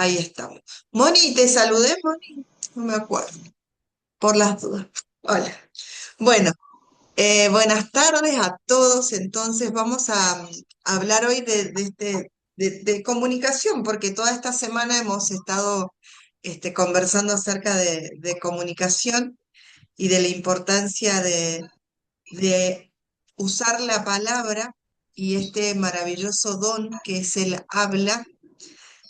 Ahí estamos. Moni, ¿te saludé, Moni? No me acuerdo, por las dudas. Hola. Bueno, buenas tardes a todos. Entonces vamos a hablar hoy de comunicación, porque toda esta semana hemos estado conversando acerca de comunicación y de la importancia de usar la palabra y este maravilloso don que es el habla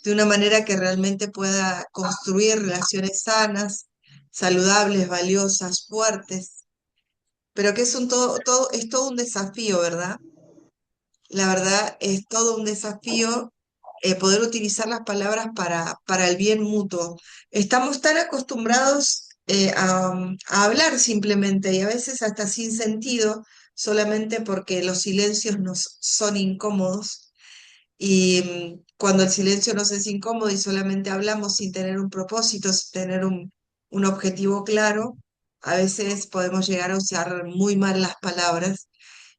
de una manera que realmente pueda construir relaciones sanas, saludables, valiosas, fuertes, pero que es todo un desafío, ¿verdad? La verdad es todo un desafío poder utilizar las palabras para el bien mutuo. Estamos tan acostumbrados a hablar simplemente y a veces hasta sin sentido, solamente porque los silencios nos son incómodos y cuando el silencio nos es incómodo y solamente hablamos sin tener un propósito, sin tener un objetivo claro, a veces podemos llegar a usar muy mal las palabras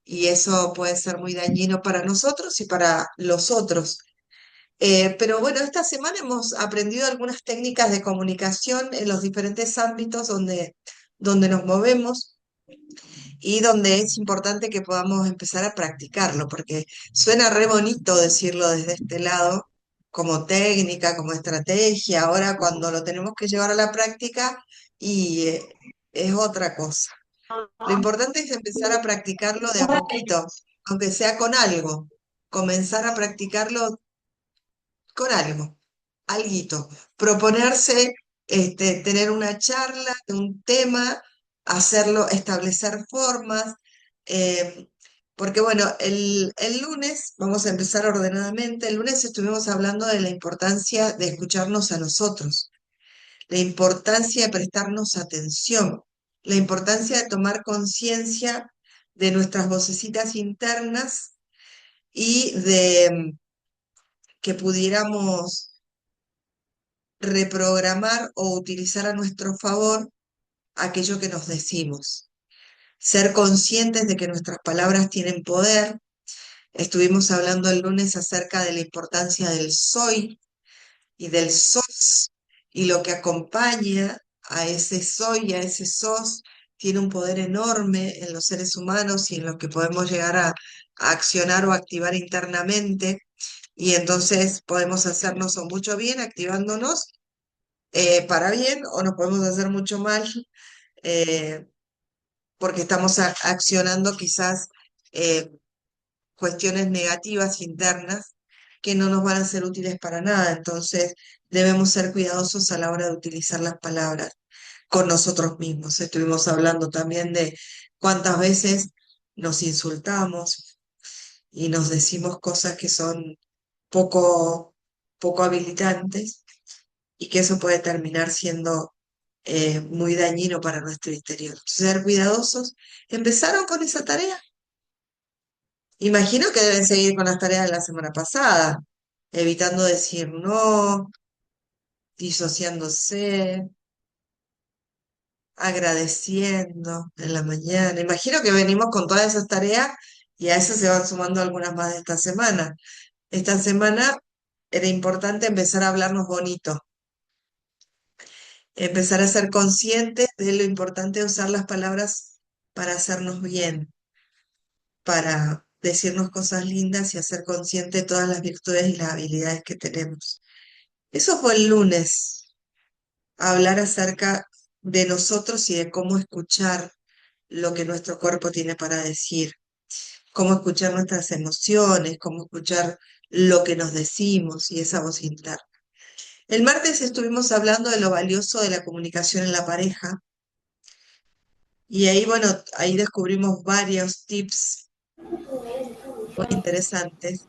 y eso puede ser muy dañino para nosotros y para los otros. Pero bueno, esta semana hemos aprendido algunas técnicas de comunicación en los diferentes ámbitos donde nos movemos y donde es importante que podamos empezar a practicarlo, porque suena re bonito decirlo desde este lado, como técnica, como estrategia. Ahora cuando lo tenemos que llevar a la práctica y es otra cosa. Lo importante es empezar a practicarlo de a poquito, aunque sea con algo, comenzar a practicarlo con algo, alguito, proponerse tener una charla de un tema, hacerlo, establecer formas, eh, porque bueno, el lunes, vamos a empezar ordenadamente, el lunes estuvimos hablando de la importancia de escucharnos a nosotros, la importancia de prestarnos atención, la importancia de tomar conciencia de nuestras vocecitas internas y de que pudiéramos reprogramar o utilizar a nuestro favor aquello que nos decimos. Ser conscientes de que nuestras palabras tienen poder. Estuvimos hablando el lunes acerca de la importancia del soy y del sos y lo que acompaña a ese soy y a ese sos tiene un poder enorme en los seres humanos y en lo que podemos llegar a accionar o activar internamente. Y entonces podemos hacernos o mucho bien activándonos para bien o nos podemos hacer mucho mal eh, porque estamos accionando quizás eh, cuestiones negativas internas que no nos van a ser útiles para nada. Entonces debemos ser cuidadosos a la hora de utilizar las palabras con nosotros mismos. Estuvimos hablando también de cuántas veces nos insultamos y nos decimos cosas que son poco, poco habilitantes y que eso puede terminar siendo muy dañino para nuestro interior. Ser cuidadosos. ¿Empezaron con esa tarea? Imagino que deben seguir con las tareas de la semana pasada, evitando decir no, disociándose, agradeciendo en la mañana. Imagino que venimos con todas esas tareas y a eso se van sumando algunas más de esta semana. Esta semana era importante empezar a hablarnos bonito, empezar a ser conscientes de lo importante de usar las palabras para hacernos bien, para decirnos cosas lindas y hacer consciente de todas las virtudes y las habilidades que tenemos. Eso fue el lunes, hablar acerca de nosotros y de cómo escuchar lo que nuestro cuerpo tiene para decir, cómo escuchar nuestras emociones, cómo escuchar lo que nos decimos y esa voz interna. El martes estuvimos hablando de lo valioso de la comunicación en la pareja y ahí, bueno, ahí descubrimos varios tips muy interesantes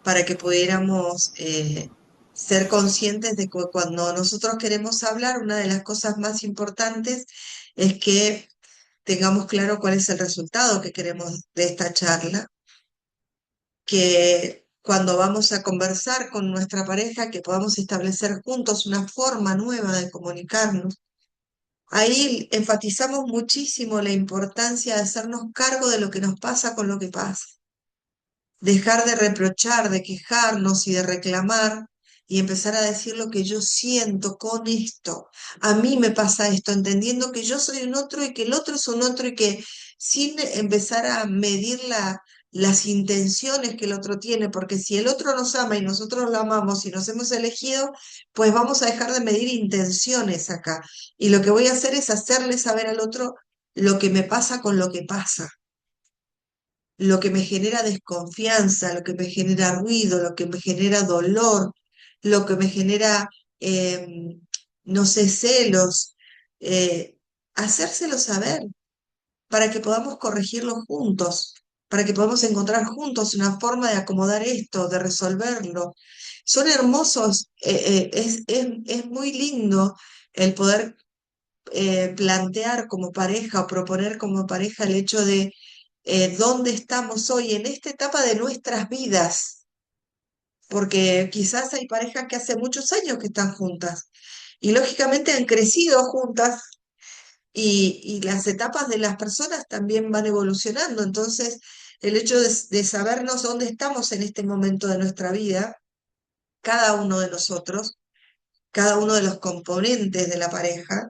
para que pudiéramos ser conscientes de que cuando nosotros queremos hablar, una de las cosas más importantes es que tengamos claro cuál es el resultado que queremos de esta charla, que cuando vamos a conversar con nuestra pareja, que podamos establecer juntos una forma nueva de comunicarnos. Ahí enfatizamos muchísimo la importancia de hacernos cargo de lo que nos pasa con lo que pasa. Dejar de reprochar, de quejarnos y de reclamar y empezar a decir lo que yo siento con esto. A mí me pasa esto, entendiendo que yo soy un otro y que el otro es un otro y que sin empezar a medir las intenciones que el otro tiene, porque si el otro nos ama y nosotros lo amamos y nos hemos elegido, pues vamos a dejar de medir intenciones acá. Y lo que voy a hacer es hacerle saber al otro lo que me pasa con lo que pasa, lo que me genera desconfianza, lo que me genera ruido, lo que me genera dolor, lo que me genera, no sé, celos, hacérselo saber para que podamos corregirlo juntos, para que podamos encontrar juntos una forma de acomodar esto, de resolverlo. Son hermosos, es muy lindo el poder plantear como pareja o proponer como pareja el hecho de dónde estamos hoy en esta etapa de nuestras vidas, porque quizás hay parejas que hace muchos años que están juntas y lógicamente han crecido juntas y las etapas de las personas también van evolucionando. Entonces, el hecho de sabernos dónde estamos en este momento de nuestra vida, cada uno de nosotros, cada uno de los componentes de la pareja,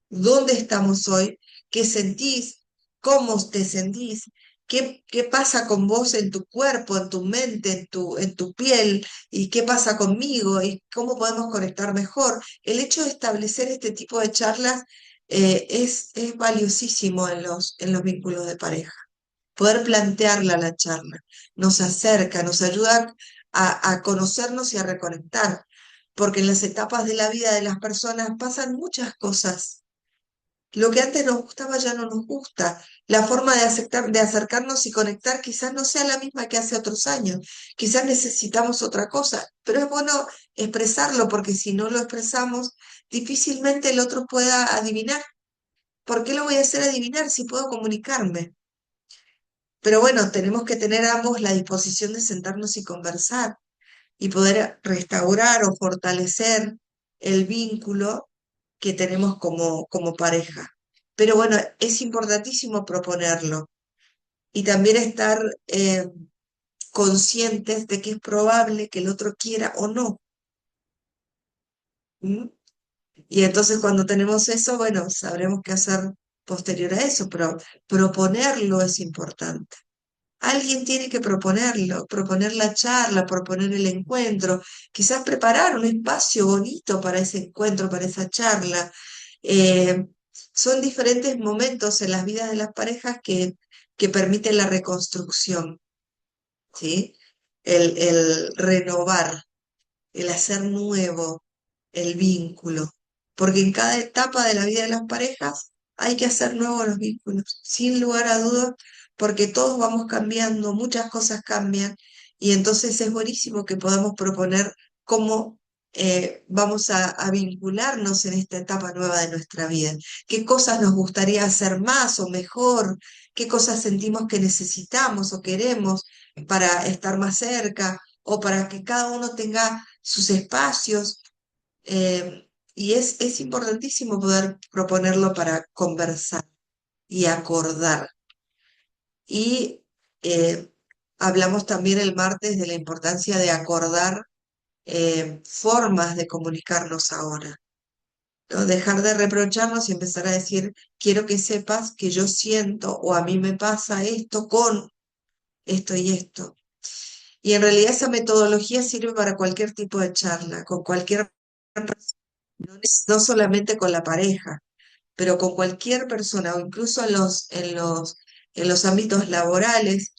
dónde estamos hoy, qué sentís, cómo te sentís, qué pasa con vos en tu cuerpo, en tu mente, en tu piel, y qué pasa conmigo, y cómo podemos conectar mejor. El hecho de establecer este tipo de charlas es valiosísimo en los vínculos de pareja. Poder plantearla la charla nos acerca, nos ayuda a conocernos y a reconectar, porque en las etapas de la vida de las personas pasan muchas cosas. Lo que antes nos gustaba ya no nos gusta. La forma de acercarnos y conectar quizás no sea la misma que hace otros años. Quizás necesitamos otra cosa, pero es bueno expresarlo porque si no lo expresamos, difícilmente el otro pueda adivinar. ¿Por qué lo voy a hacer adivinar si puedo comunicarme? Pero bueno, tenemos que tener ambos la disposición de sentarnos y conversar y poder restaurar o fortalecer el vínculo que tenemos como pareja. Pero bueno, es importantísimo proponerlo y también estar conscientes de que es probable que el otro quiera o no. ¿M? Y entonces cuando tenemos eso, bueno, sabremos qué hacer posterior a eso, pero proponerlo es importante. Alguien tiene que proponerlo, proponer la charla, proponer el encuentro, quizás preparar un espacio bonito para ese encuentro, para esa charla. Eh, Son diferentes momentos en las vidas de las parejas que permiten la reconstrucción, ¿sí? El renovar, el hacer nuevo el vínculo, porque en cada etapa de la vida de las parejas hay que hacer nuevos los vínculos, sin lugar a dudas, porque todos vamos cambiando, muchas cosas cambian, y entonces es buenísimo que podamos proponer cómo vamos a vincularnos en esta etapa nueva de nuestra vida, qué cosas nos gustaría hacer más o mejor, qué cosas sentimos que necesitamos o queremos para estar más cerca o para que cada uno tenga sus espacios. Y es importantísimo poder proponerlo para conversar y acordar. Y hablamos también el martes de la importancia de acordar formas de comunicarnos ahora, ¿no? Dejar de reprocharnos y empezar a decir, quiero que sepas que yo siento o a mí me pasa esto con esto y esto. Y en realidad esa metodología sirve para cualquier tipo de charla, con cualquier persona, no solamente con la pareja, pero con cualquier persona o incluso en los ámbitos laborales,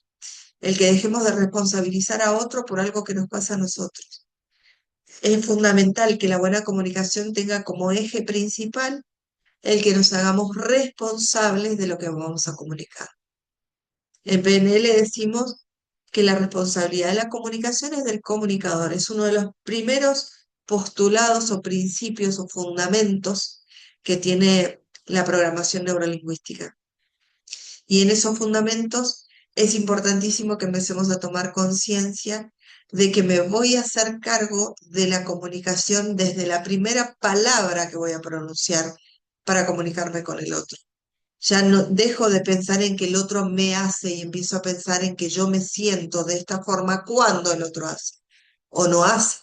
el que dejemos de responsabilizar a otro por algo que nos pasa a nosotros. Es fundamental que la buena comunicación tenga como eje principal el que nos hagamos responsables de lo que vamos a comunicar. En PNL decimos que la responsabilidad de la comunicación es del comunicador. Es uno de los primeros postulados o principios o fundamentos que tiene la programación neurolingüística. Y en esos fundamentos es importantísimo que empecemos a tomar conciencia de que me voy a hacer cargo de la comunicación desde la primera palabra que voy a pronunciar para comunicarme con el otro. Ya no dejo de pensar en que el otro me hace y empiezo a pensar en que yo me siento de esta forma cuando el otro hace o no hace.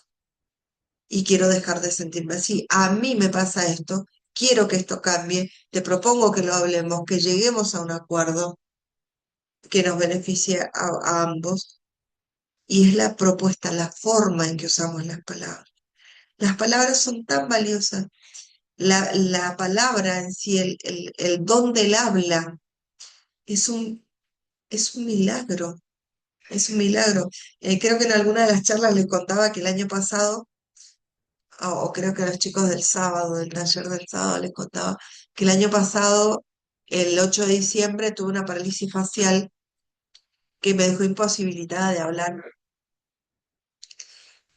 y quiero dejar de sentirme así. A mí me pasa esto, quiero que esto cambie, te propongo que lo hablemos, que lleguemos a un acuerdo que nos beneficie a ambos. Y es la propuesta, la forma en que usamos las palabras. Las palabras son tan valiosas. La palabra en sí, el don del habla, es es un milagro. Es un milagro. Creo que en alguna de las charlas les contaba que el año pasado, o creo que a los chicos del sábado, del taller del sábado, les contaba que el año pasado, el 8 de diciembre, tuve una parálisis facial que me dejó imposibilitada de hablar.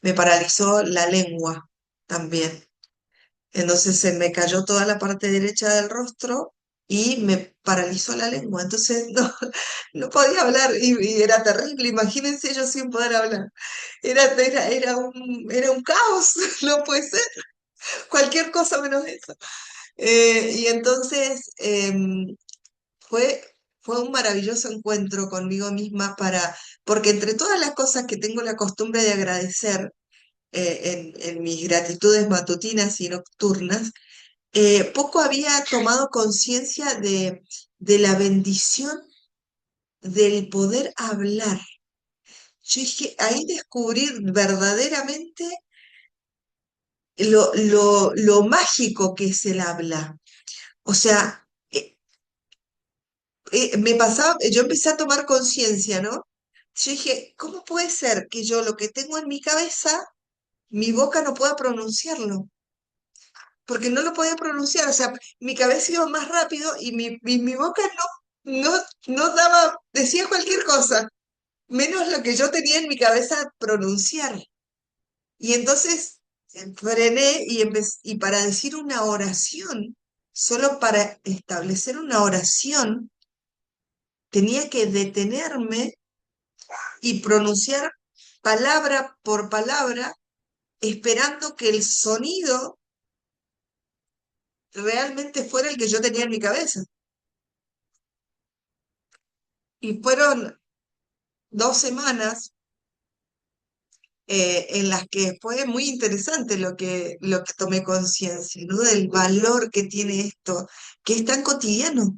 Me paralizó la lengua también. Entonces se me cayó toda la parte derecha del rostro y me paralizó la lengua. Entonces no podía hablar y era terrible. Imagínense yo sin poder hablar. Era un caos, no puede ser. Cualquier cosa menos eso. Y entonces fue, fue un maravilloso encuentro conmigo misma porque entre todas las cosas que tengo la costumbre de agradecer en mis gratitudes matutinas y nocturnas, poco había tomado conciencia de la bendición del poder hablar. Yo dije, ahí descubrí verdaderamente lo mágico que es el habla. O sea, yo empecé a tomar conciencia, ¿no? Yo dije, ¿cómo puede ser que yo lo que tengo en mi cabeza, mi boca no pueda pronunciarlo? Porque no lo podía pronunciar, o sea, mi cabeza iba más rápido y mi boca no daba, decía cualquier cosa, menos lo que yo tenía en mi cabeza pronunciar. Y entonces frené y para decir una oración, solo para establecer una oración, tenía que detenerme y pronunciar palabra por palabra, esperando que el sonido realmente fuera el que yo tenía en mi cabeza. Y fueron 2 semanas en las que fue muy interesante lo que tomé conciencia, ¿no? Del valor que tiene esto, que es tan cotidiano,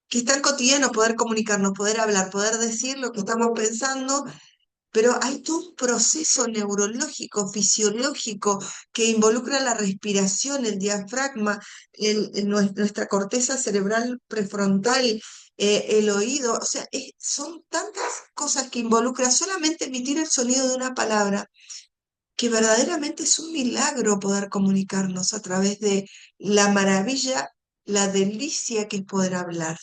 que es tan cotidiano poder comunicarnos, poder hablar, poder decir lo que estamos pensando. Pero hay todo un proceso neurológico, fisiológico, que involucra la respiración, el diafragma, nuestra corteza cerebral prefrontal, el oído. O sea, son tantas cosas que involucra solamente emitir el sonido de una palabra, que verdaderamente es un milagro poder comunicarnos a través de la maravilla, la delicia que es poder hablar.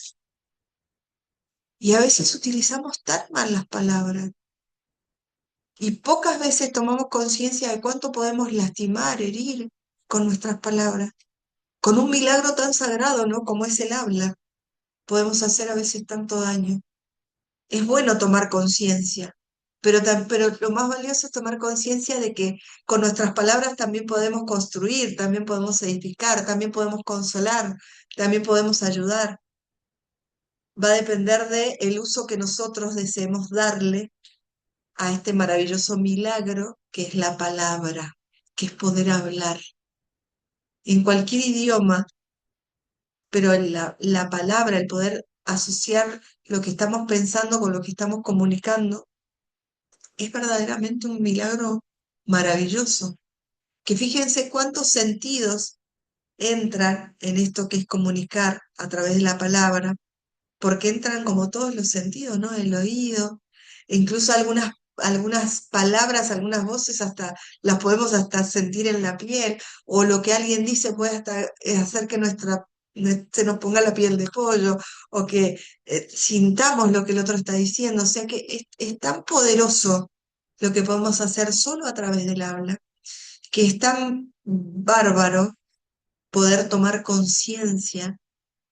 Y a veces utilizamos tan mal las palabras. Y pocas veces tomamos conciencia de cuánto podemos lastimar, herir con nuestras palabras. Con un milagro tan sagrado, ¿no? Como es el habla, podemos hacer a veces tanto daño. Es bueno tomar conciencia, pero lo más valioso es tomar conciencia de que con nuestras palabras también podemos construir, también podemos edificar, también podemos consolar, también podemos ayudar. Va a depender del uso que nosotros deseemos darle a este maravilloso milagro que es la palabra, que es poder hablar en cualquier idioma, pero la palabra, el poder asociar lo que estamos pensando con lo que estamos comunicando, es verdaderamente un milagro maravilloso. Que fíjense cuántos sentidos entran en esto que es comunicar a través de la palabra, porque entran como todos los sentidos, ¿no? El oído, e incluso algunas palabras, algunas voces hasta las podemos hasta sentir en la piel, o lo que alguien dice puede hasta hacer que se nos ponga la piel de pollo, o que sintamos lo que el otro está diciendo. O sea que es tan poderoso lo que podemos hacer solo a través del habla, que es tan bárbaro poder tomar conciencia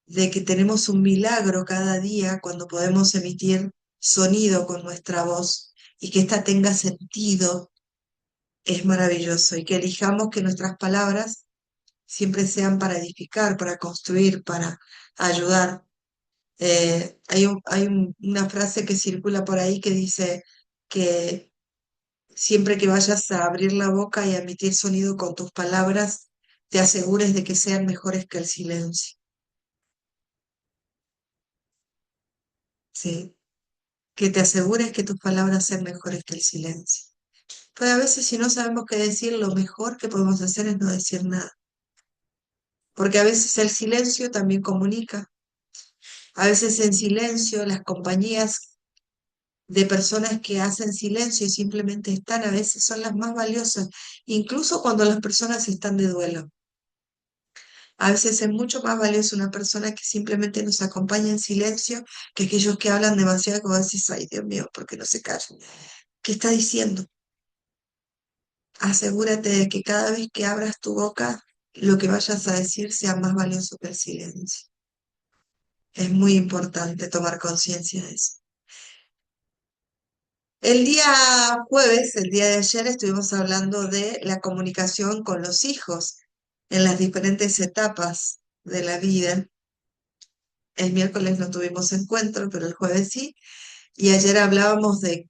de que tenemos un milagro cada día cuando podemos emitir sonido con nuestra voz y que ésta tenga sentido, es maravilloso. Y que elijamos que nuestras palabras siempre sean para edificar, para construir, para ayudar. Hay una frase que circula por ahí que dice que Siempre que vayas a abrir la boca y a emitir sonido con tus palabras, te asegures de que sean mejores que el silencio, ¿sí? Que te asegures que tus palabras sean mejores que el silencio. Pero a veces si no sabemos qué decir, lo mejor que podemos hacer es no decir nada, porque a veces el silencio también comunica. A veces en silencio las compañías de personas que hacen silencio y simplemente están, a veces son las más valiosas, incluso cuando las personas están de duelo. A veces es mucho más valioso una persona que simplemente nos acompaña en silencio que aquellos que hablan demasiado, como decís, ay Dios mío, ¿por qué no se callan? ¿Qué está diciendo? Asegúrate de que cada vez que abras tu boca, lo que vayas a decir sea más valioso que el silencio. Es muy importante tomar conciencia de eso. El día jueves, el día de ayer, estuvimos hablando de la comunicación con los hijos en las diferentes etapas de la vida. El miércoles no tuvimos encuentro, pero el jueves sí. Y ayer hablábamos de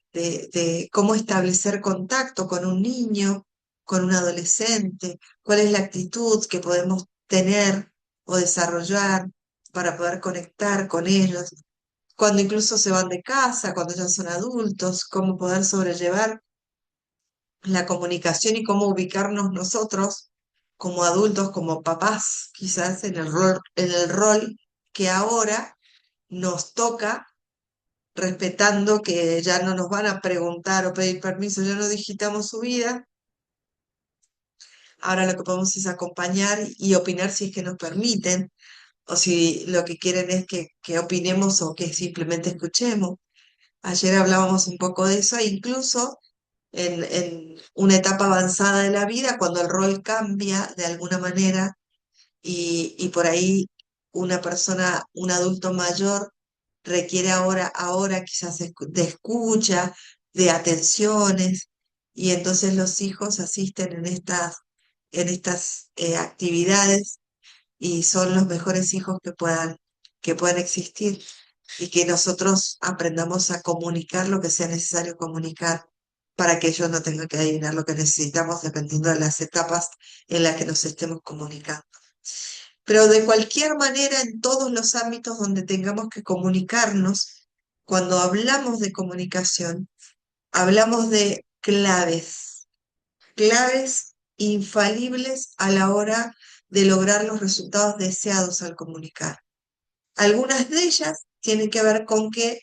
cómo establecer contacto con un niño, con un adolescente, cuál es la actitud que podemos tener o desarrollar para poder conectar con ellos, cuando incluso se van de casa, cuando ya son adultos, cómo poder sobrellevar la comunicación y cómo ubicarnos nosotros como adultos, como papás, quizás en el rol que ahora nos toca, respetando que ya no nos van a preguntar o pedir permiso, ya no digitamos su vida. Ahora lo que podemos es acompañar y opinar si es que nos permiten, o si lo que quieren es que opinemos o que simplemente escuchemos. Ayer hablábamos un poco de eso, e incluso en una etapa avanzada de la vida, cuando el rol cambia de alguna manera y por ahí una persona, un adulto mayor, requiere ahora quizás de escucha, de atenciones, y entonces los hijos asisten en estas actividades y son los mejores hijos que puedan existir y que nosotros aprendamos a comunicar lo que sea necesario comunicar para que ellos no tengan que adivinar lo que necesitamos dependiendo de las etapas en las que nos estemos comunicando. Pero de cualquier manera, en todos los ámbitos donde tengamos que comunicarnos, cuando hablamos de comunicación, hablamos de claves, claves infalibles a la hora de lograr los resultados deseados al comunicar. Algunas de ellas tienen que ver con que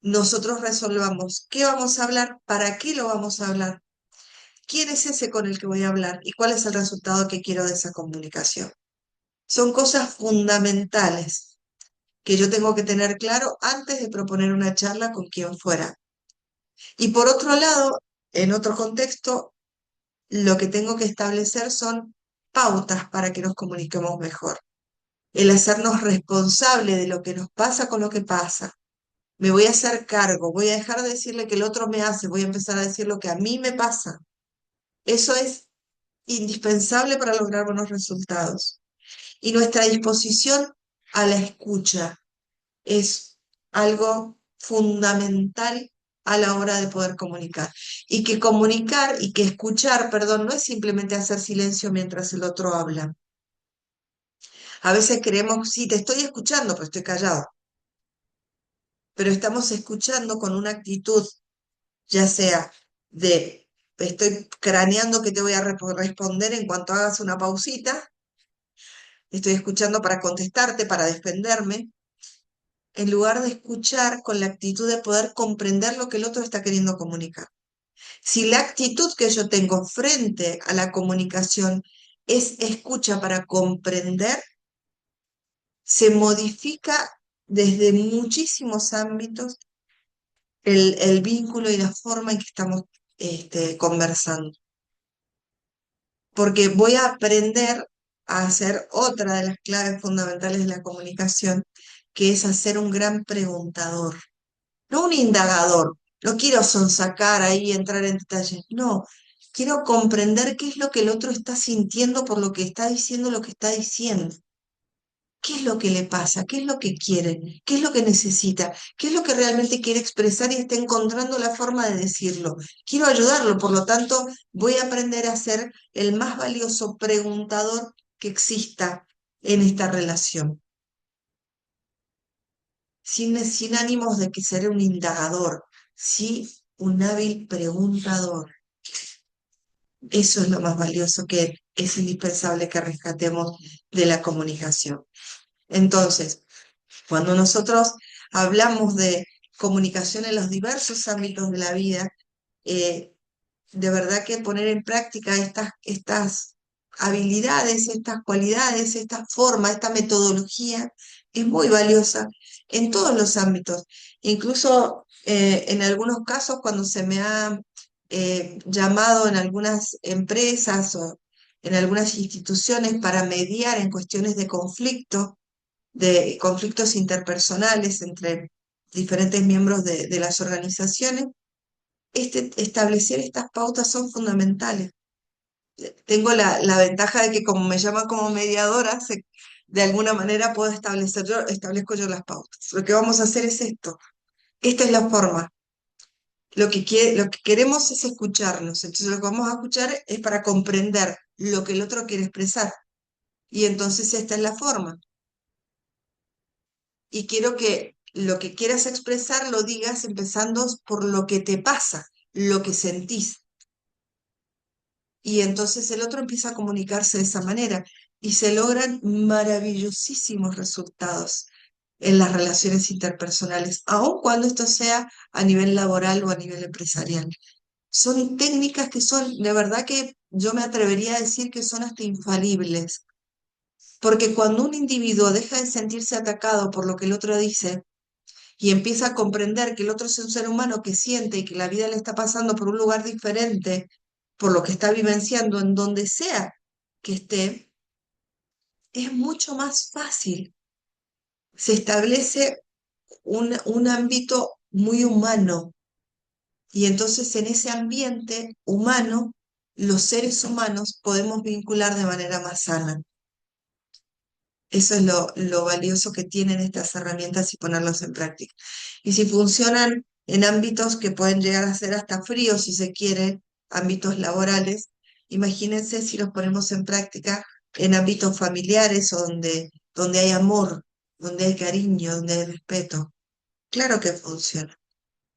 nosotros resolvamos qué vamos a hablar, para qué lo vamos a hablar, quién es ese con el que voy a hablar y cuál es el resultado que quiero de esa comunicación. Son cosas fundamentales que yo tengo que tener claro antes de proponer una charla con quien fuera. Y por otro lado, en otro contexto, lo que tengo que establecer son pautas para que nos comuniquemos mejor. El hacernos responsable de lo que nos pasa con lo que pasa. Me voy a hacer cargo, voy a dejar de decirle que el otro me hace, voy a empezar a decir lo que a mí me pasa. Eso es indispensable para lograr buenos resultados. Y nuestra disposición a la escucha es algo fundamental a la hora de poder comunicar. Y que comunicar y que escuchar, perdón, no es simplemente hacer silencio mientras el otro habla. A veces creemos, sí, te estoy escuchando, pero estoy callado. Pero estamos escuchando con una actitud, ya sea de estoy craneando que te voy a responder en cuanto hagas una pausita, estoy escuchando para contestarte, para defenderme, en lugar de escuchar con la actitud de poder comprender lo que el otro está queriendo comunicar. Si la actitud que yo tengo frente a la comunicación es escucha para comprender, se modifica desde muchísimos ámbitos el vínculo y la forma en que estamos conversando. Porque voy a aprender a hacer otra de las claves fundamentales de la comunicación, que es hacer un gran preguntador. No un indagador, no quiero sonsacar ahí y entrar en detalles, no, quiero comprender qué es lo que el otro está sintiendo por lo que está diciendo lo que está diciendo. ¿Qué es lo que le pasa? ¿Qué es lo que quiere? ¿Qué es lo que necesita? ¿Qué es lo que realmente quiere expresar y está encontrando la forma de decirlo? Quiero ayudarlo, por lo tanto, voy a aprender a ser el más valioso preguntador que exista en esta relación, sin ánimos de que seré un indagador, sí un hábil preguntador. Eso es lo más valioso que es indispensable que rescatemos de la comunicación. Entonces, cuando nosotros hablamos de comunicación en los diversos ámbitos de la vida, eh, de verdad que poner en práctica estas habilidades, estas cualidades, esta forma, esta metodología es muy valiosa en todos los ámbitos. Incluso en algunos casos, cuando se me ha llamado en algunas empresas o en algunas instituciones para mediar en cuestiones de conflictos interpersonales entre diferentes miembros de las organizaciones, establecer estas pautas son fundamentales. Tengo la ventaja de que como me llaman como mediadora, de alguna manera puedo establezco yo las pautas. Lo que vamos a hacer es esto. Esta es la forma. Lo que queremos es escucharnos. Entonces lo que vamos a escuchar es para comprender lo que el otro quiere expresar. Y entonces esta es la forma. Y quiero que lo que quieras expresar lo digas empezando por lo que te pasa, lo que sentís. Y entonces el otro empieza a comunicarse de esa manera y se logran maravillosísimos resultados en las relaciones interpersonales, aun cuando esto sea a nivel laboral o a nivel empresarial. Son técnicas que son, de verdad que yo me atrevería a decir que son hasta infalibles, porque cuando un individuo deja de sentirse atacado por lo que el otro dice, y empieza a comprender que el otro es un ser humano que siente y que la vida le está pasando por un lugar diferente, por lo que está vivenciando en donde sea que esté, es mucho más fácil. Se establece un ámbito muy humano y entonces en ese ambiente humano, los seres humanos podemos vincular de manera más sana. Eso es lo valioso que tienen estas herramientas y ponerlos en práctica. Y si funcionan en ámbitos que pueden llegar a ser hasta fríos, si se quiere, ámbitos laborales, imagínense si los ponemos en práctica en ámbitos familiares o donde hay amor, donde hay cariño, donde hay respeto. Claro que funciona,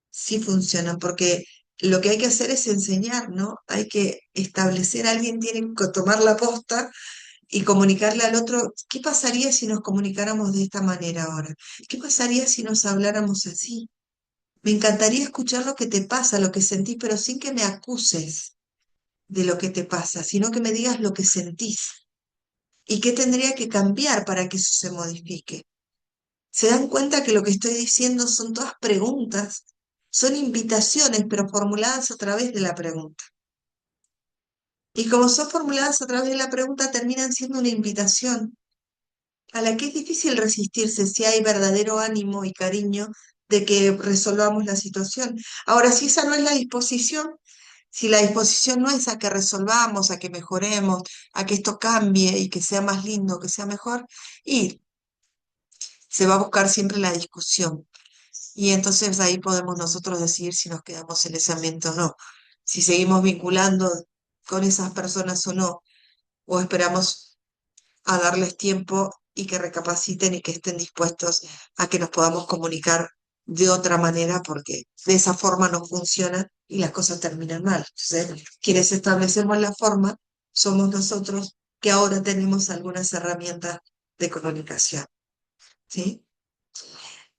sí funciona, porque lo que hay que hacer es enseñar, ¿no? Hay que establecer, alguien tiene que tomar la posta y comunicarle al otro, ¿qué pasaría si nos comunicáramos de esta manera ahora? ¿Qué pasaría si nos habláramos así? Me encantaría escuchar lo que te pasa, lo que sentís, pero sin que me acuses de lo que te pasa, sino que me digas lo que sentís y qué tendría que cambiar para que eso se modifique. ¿Se dan cuenta que lo que estoy diciendo son todas preguntas? Son invitaciones, pero formuladas a través de la pregunta. Y como son formuladas a través de la pregunta, terminan siendo una invitación a la que es difícil resistirse si hay verdadero ánimo y cariño de que resolvamos la situación. Ahora, si esa no es la disposición, si la disposición no es a que resolvamos, a que mejoremos, a que esto cambie y que sea más lindo, que sea mejor, y se va a buscar siempre la discusión. Y entonces ahí podemos nosotros decidir si nos quedamos en ese ambiente o no, si seguimos vinculando con esas personas o no, o esperamos a darles tiempo y que recapaciten y que estén dispuestos a que nos podamos comunicar de otra manera, porque de esa forma no funciona y las cosas terminan mal. Entonces, quienes establecemos la forma somos nosotros que ahora tenemos algunas herramientas de comunicación, ¿sí?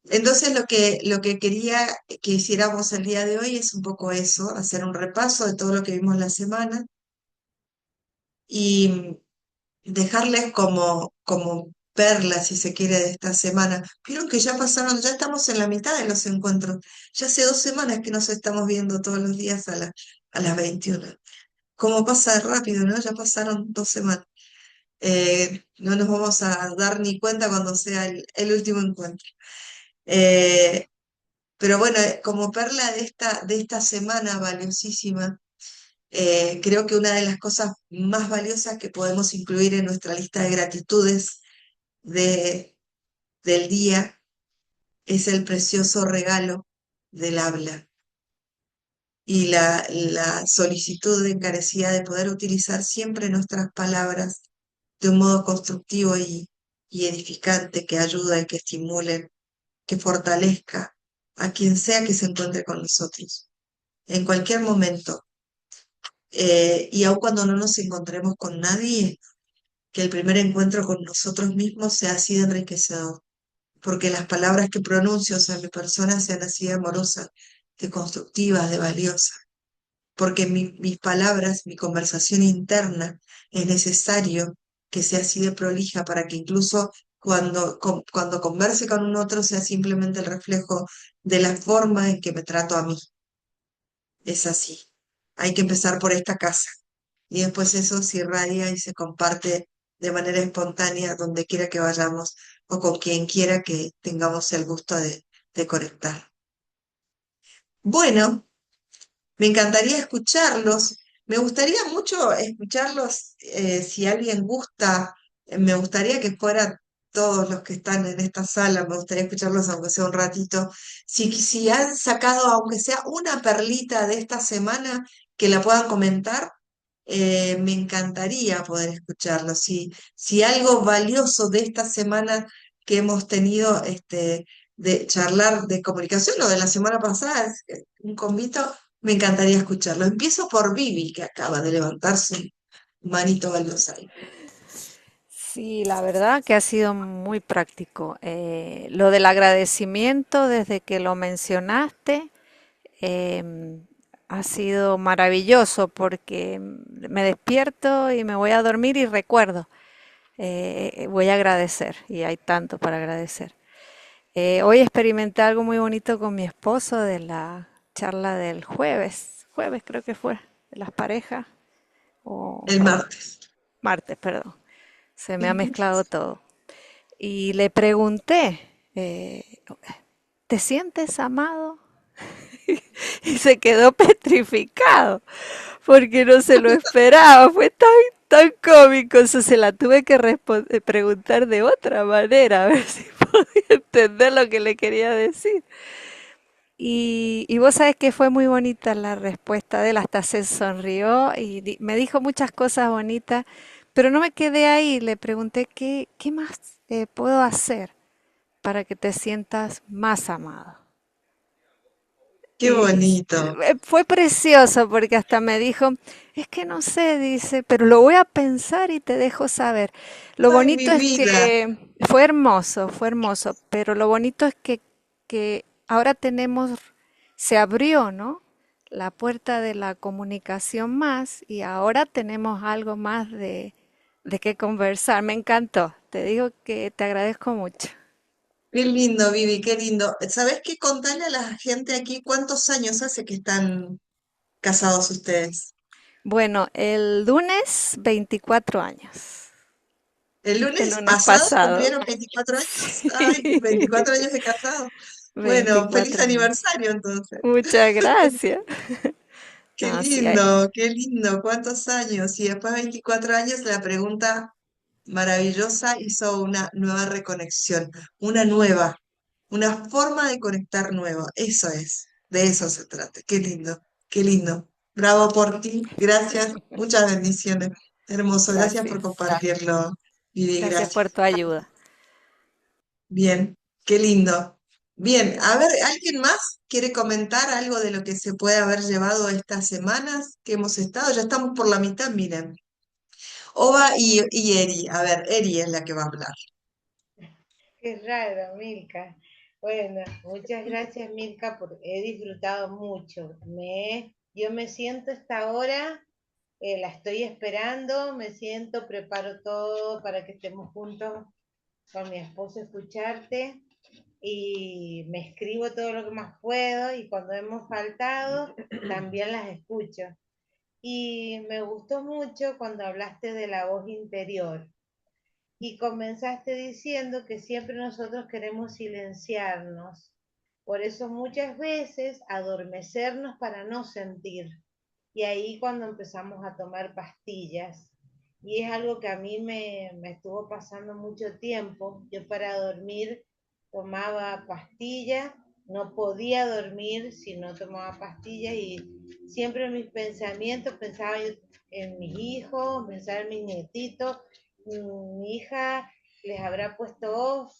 Entonces, lo que quería que hiciéramos el día de hoy es un poco eso, hacer un repaso de todo lo que vimos la semana y dejarles como perlas, si se quiere, de esta semana. Vieron que ya pasaron, ya estamos en la mitad de los encuentros. Ya hace 2 semanas que nos estamos viendo todos los días a las 21. Cómo pasa de rápido, ¿no? Ya pasaron 2 semanas. No nos vamos a dar ni cuenta cuando sea el último encuentro. Eh, pero bueno, como perla de esta semana valiosísima, creo que una de las cosas más valiosas que podemos incluir en nuestra lista de gratitudes de, del día es el precioso regalo del habla y la solicitud encarecida de poder utilizar siempre nuestras palabras de un modo constructivo y edificante que ayuda y que estimule, que fortalezca a quien sea que se encuentre con nosotros en cualquier momento. Y aun cuando no nos encontremos con nadie, que el primer encuentro con nosotros mismos sea así de enriquecedor, porque las palabras que pronuncio hacia mi persona sean así de amorosas, de constructivas, de valiosas, porque mis palabras, mi conversación interna, es necesario que sea así de prolija para que incluso cuando converse con un otro sea simplemente el reflejo de la forma en que me trato a mí. Es así. Hay que empezar por esta casa. Y después eso se irradia y se comparte de manera espontánea donde quiera que vayamos o con quien quiera que tengamos el gusto de conectar. Bueno, me encantaría escucharlos. Me gustaría mucho escucharlos si alguien gusta. Me gustaría que fueran todos los que están en esta sala. Me gustaría escucharlos aunque sea un ratito. Si han sacado, aunque sea una perlita de esta semana, que la puedan comentar, me encantaría poder escucharlos. Si algo valioso de esta semana que hemos tenido de charlar de comunicación, lo de la semana pasada, un convito. Me encantaría escucharlo. Empiezo por Vivi, que acaba de levantar su manito valiosa. Sí, la verdad que ha sido muy práctico. Lo del agradecimiento, desde que lo mencionaste, ha sido maravilloso porque me despierto y me voy a dormir y recuerdo, voy a agradecer y hay tanto para agradecer. Hoy experimenté algo muy bonito con mi esposo de la charla del jueves creo que fue, de las parejas, o El martes. martes, perdón, se me ha mezclado todo. Y le pregunté, ¿te sientes amado? Y se quedó petrificado porque no se lo esperaba. Fue tan cómico. Eso se la tuve que preguntar de otra manera, a ver si podía entender lo que le quería decir. Y vos sabés que fue muy bonita la respuesta de él, hasta se sonrió y me dijo muchas cosas bonitas, pero no me quedé ahí. Le pregunté qué más puedo hacer para que te sientas más amado. Qué bonito. Fue precioso porque hasta me dijo, es que no sé, dice, pero lo voy a pensar y te dejo saber. Lo Ay, mi bonito es vida. que fue hermoso, pero lo bonito es que ahora tenemos, se abrió, ¿no? La puerta de la comunicación más y ahora tenemos algo más de qué conversar. Me encantó, te digo que te agradezco mucho. Qué lindo, Vivi, qué lindo. ¿Sabés qué? Contale a la gente aquí cuántos años hace que están casados ustedes. Bueno, el lunes 24 años. ¿El Este lunes lunes pasado pasado. cumplieron 24 años? Ay, Sí, 24 años de casados. Bueno, feliz 24 años. aniversario entonces. Muchas gracias. No, sí, Qué lindo, cuántos años. Y después de 24 años la pregunta maravillosa hizo una nueva reconexión, una forma de conectar nueva. Eso es, de eso se trata. Qué lindo, qué lindo. Bravo por ti, gracias, muchas bendiciones. Hermoso, gracias por gracias. compartirlo, Vivi, Gracias gracias. por tu ayuda. Bien, qué lindo. Bien, a ver, ¿alguien más quiere comentar algo de lo que se puede haber llevado estas semanas que hemos estado? Ya estamos por la mitad, miren. Oba y Eri. A ver, Eri es la que va a hablar. Qué raro, Milka. Bueno, muchas gracias, Milka, he disfrutado mucho. Yo me siento esta hora, la estoy esperando, me siento, preparo todo para que estemos juntos con mi esposo a escucharte y me escribo todo lo que más puedo y cuando hemos faltado también las escucho. Y me gustó mucho cuando hablaste de la voz interior y comenzaste diciendo que siempre nosotros queremos silenciarnos. Por eso muchas veces adormecernos para no sentir. Y ahí cuando empezamos a tomar pastillas. y es algo que a mí me estuvo pasando mucho tiempo. Yo para dormir tomaba pastillas, no podía dormir si no tomaba pastillas y siempre en mis pensamientos pensaba yo en mis hijos, pensaba en mis nietitos, mi hija les habrá puesto off,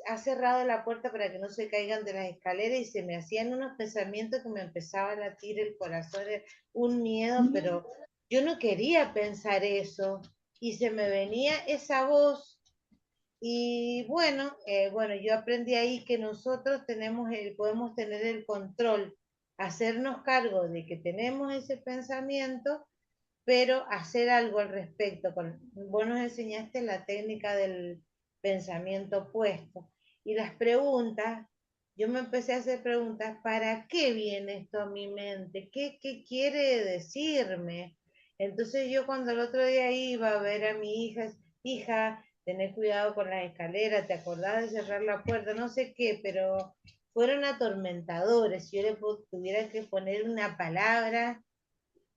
ha cerrado la puerta para que no se caigan de las escaleras y se me hacían unos pensamientos que me empezaba a latir el corazón, un miedo, pero yo no quería pensar eso y se me venía esa voz y bueno, yo aprendí ahí que nosotros podemos tener el control, hacernos cargo de que tenemos ese pensamiento, pero hacer algo al respecto. Vos nos enseñaste la técnica del pensamiento opuesto y las preguntas. Yo me empecé a hacer preguntas, ¿para qué viene esto a mi mente? ¿Qué quiere decirme? Entonces yo cuando el otro día iba a ver a mi hija, tener cuidado con las escaleras, ¿te acordás de cerrar la puerta? No sé qué, pero fueron atormentadores. Si yo le tuviera que poner una palabra,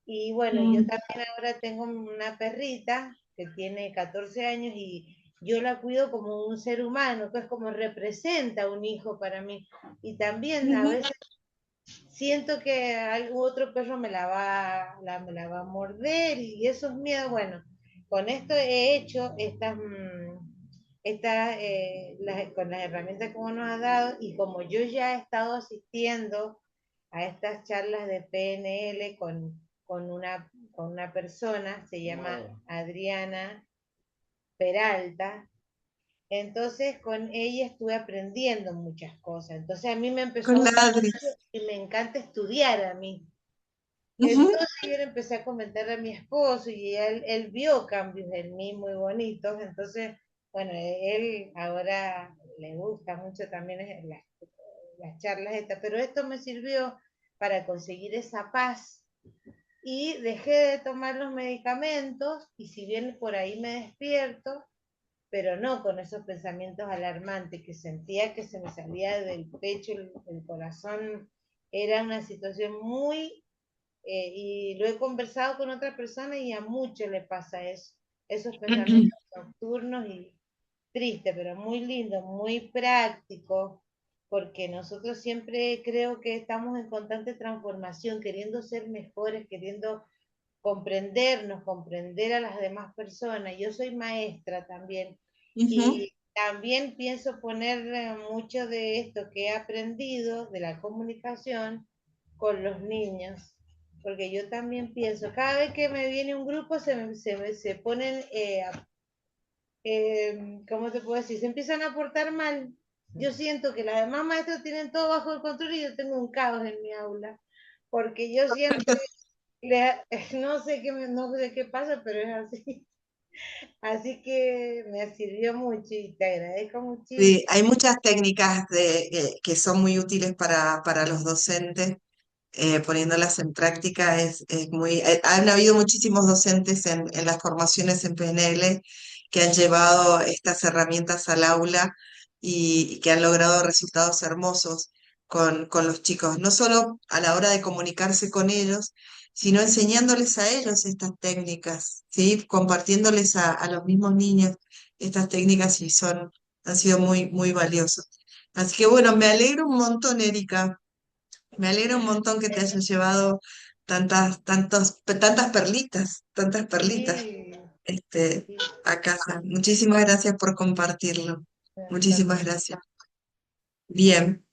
y bueno, yo Mm, también ahora tengo una perrita que tiene 14 años y yo la cuido como un ser humano, que es como representa un hijo para mí. Y también a ujú. veces siento que algún otro perro me la va a morder y esos miedos, bueno, con esto he hecho con las herramientas que vos nos has dado y como yo ya he estado asistiendo a estas charlas de PNL con una persona, se llama Adriana Peralta, entonces con ella estuve aprendiendo muchas cosas. Entonces a mí me empezó a Con la gustar Adri. mucho y me encanta estudiar a mí. Ujú. Entonces yo le empecé a comentar a mi esposo y él vio cambios en mí muy bonitos. Entonces, bueno, él ahora le gusta mucho también las charlas estas, pero esto me sirvió para conseguir esa paz y dejé de tomar los medicamentos y si bien por ahí me despierto, pero no con esos pensamientos alarmantes que sentía que se me salía del pecho, el corazón. Era una situación muy, y lo he conversado con otras personas y a muchos les pasa eso, esos Ujú. pensamientos nocturnos y triste, pero muy lindo, muy práctico, porque nosotros siempre creo que estamos en constante transformación, queriendo ser mejores, queriendo comprendernos, comprender a las demás personas. Yo soy maestra también Ujú. y también pienso poner mucho de esto que he aprendido de la comunicación con los niños, porque yo también pienso, cada vez que me viene un grupo se ponen, ¿cómo te puedo decir? Se empiezan a portar mal. Yo siento que las demás maestras tienen todo bajo el control y yo tengo un caos en mi aula, porque yo siempre no sé no sé qué pasa, pero es así. Así que me sirvió mucho y te agradezco Sí, muchísimo. hay muchas técnicas que son muy útiles para los docentes. Poniéndolas en práctica es muy... han habido muchísimos docentes en las formaciones en PNL que han llevado estas herramientas al aula y que han logrado resultados hermosos con los chicos, no solo a la hora de comunicarse con ellos, sino enseñándoles a ellos estas técnicas, ¿sí? Compartiéndoles a los mismos niños estas técnicas y han sido muy, muy valiosos. Así que bueno, me alegro un montón, Erika. Me alegra un montón que te hayas llevado tantas perlitas, Sí, este, sí, a casa. Muchísimas gracias por compartirlo. hasta Muchísimas luego. gracias. Bien,